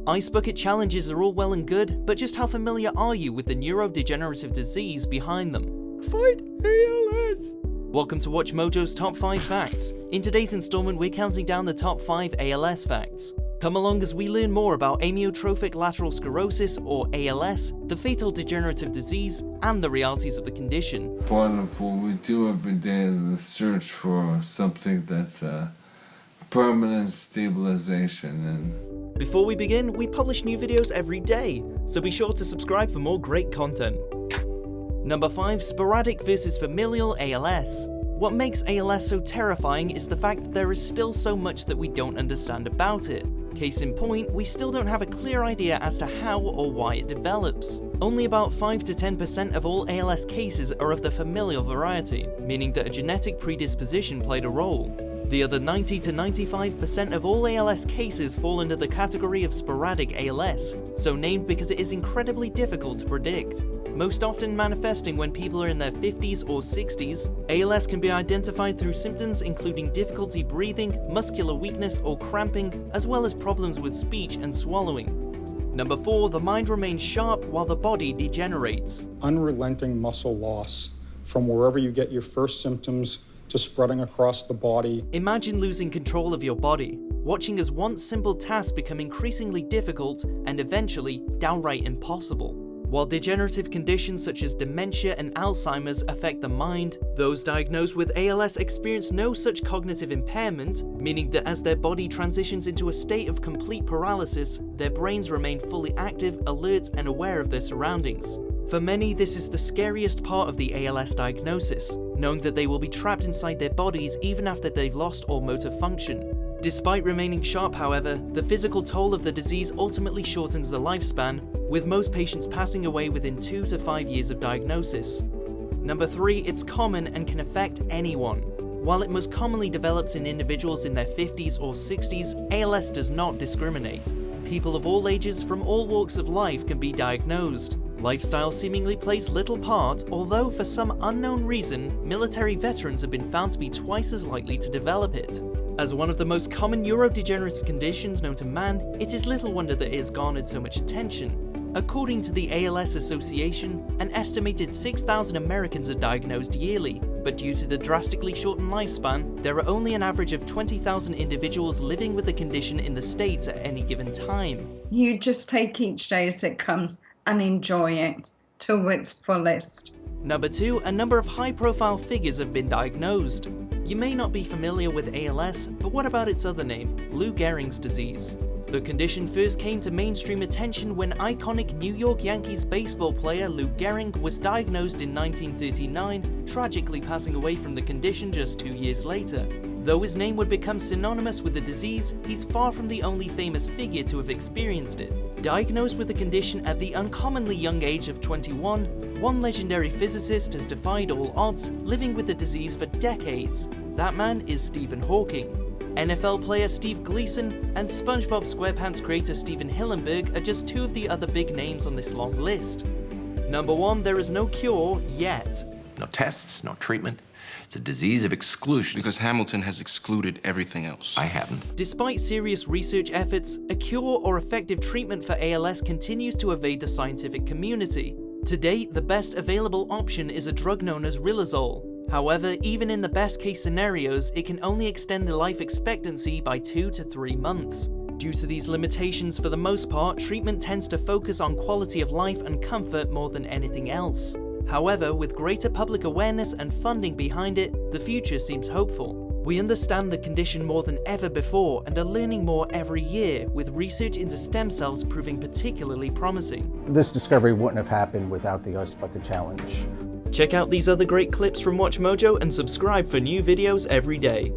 Ice bucket challenges are all well and good, but just how familiar are you with the neurodegenerative disease behind them? Fight ALS! Welcome to WatchMojo's Top 5 Facts. In today's installment, we're counting down the top 5 ALS facts. Come along as we learn more about amyotrophic lateral sclerosis, or ALS, the fatal degenerative disease, and the realities of the condition. Part of what we do every day is the search for something that's a permanent stabilization. And before we begin, we publish new videos every day, so be sure to subscribe for more great content. Number 5. Sporadic versus Familial ALS. What makes ALS so terrifying is the fact that there is still so much that we don't understand about it. Case in point, we still don't have a clear idea as to how or why it develops. Only about 5 to 10% of all ALS cases are of the familial variety, meaning that a genetic predisposition played a role. The other 90 to 95% of all ALS cases fall under the category of sporadic ALS, so named because it is incredibly difficult to predict. Most often manifesting when people are in their 50s or 60s, ALS can be identified through symptoms including difficulty breathing, muscular weakness or cramping, as well as problems with speech and swallowing. Number 4. The mind remains sharp while the body degenerates. Unrelenting muscle loss from wherever you get your first symptoms to spreading across the body. Imagine losing control of your body, watching as once simple tasks become increasingly difficult and eventually downright impossible. While degenerative conditions such as dementia and Alzheimer's affect the mind, those diagnosed with ALS experience no such cognitive impairment, meaning that as their body transitions into a state of complete paralysis, their brains remain fully active, alert, and aware of their surroundings. For many, this is the scariest part of the ALS diagnosis, knowing that they will be trapped inside their bodies even after they've lost all motor function. Despite remaining sharp, however, the physical toll of the disease ultimately shortens the lifespan, with most patients passing away within 2 to 5 years of diagnosis. Number 3. It's common and can affect anyone. While it most commonly develops in individuals in their 50s or 60s, ALS does not discriminate. People of all ages from all walks of life can be diagnosed. Lifestyle seemingly plays little part, although for some unknown reason, military veterans have been found to be twice as likely to develop it. As one of the most common neurodegenerative conditions known to man, it is little wonder that it has garnered so much attention. According to the ALS Association, an estimated 6,000 Americans are diagnosed yearly, but due to the drastically shortened lifespan, there are only an average of 20,000 individuals living with the condition in the States at any given time. You just take each day as it comes and enjoy it to its fullest. Number 2. A number of high-profile figures have been diagnosed. You may not be familiar with ALS, but what about its other name, Lou Gehrig's disease? The condition first came to mainstream attention when iconic New York Yankees baseball player Lou Gehrig was diagnosed in 1939, tragically passing away from the condition just 2 years later. Though his name would become synonymous with the disease, he's far from the only famous figure to have experienced it. Diagnosed with the condition at the uncommonly young age of 21, one legendary physicist has defied all odds, living with the disease for decades. That man is Stephen Hawking. NFL player Steve Gleason and Spongbob Squarepants creator Stephen Hillenburg are just 2 of the other big names on this long list. Number 1. There is no cure yet. No tests, no treatment. It's a disease of exclusion. Because Hamilton has excluded everything else. I haven't. Despite serious research efforts, a cure or effective treatment for ALS continues to evade the scientific community. To date, the best available option is a drug known as riluzole. However, even in the best case scenarios, it can only extend the life expectancy by 2 to 3 months. Due to these limitations, for the most part, treatment tends to focus on quality of life and comfort more than anything else. However, with greater public awareness and funding behind it, the future seems hopeful. We understand the condition more than ever before and are learning more every year, with research into stem cells proving particularly promising. This discovery wouldn't have happened without the Ice Bucket Challenge. Check out these other great clips from WatchMojo and subscribe for new videos every day.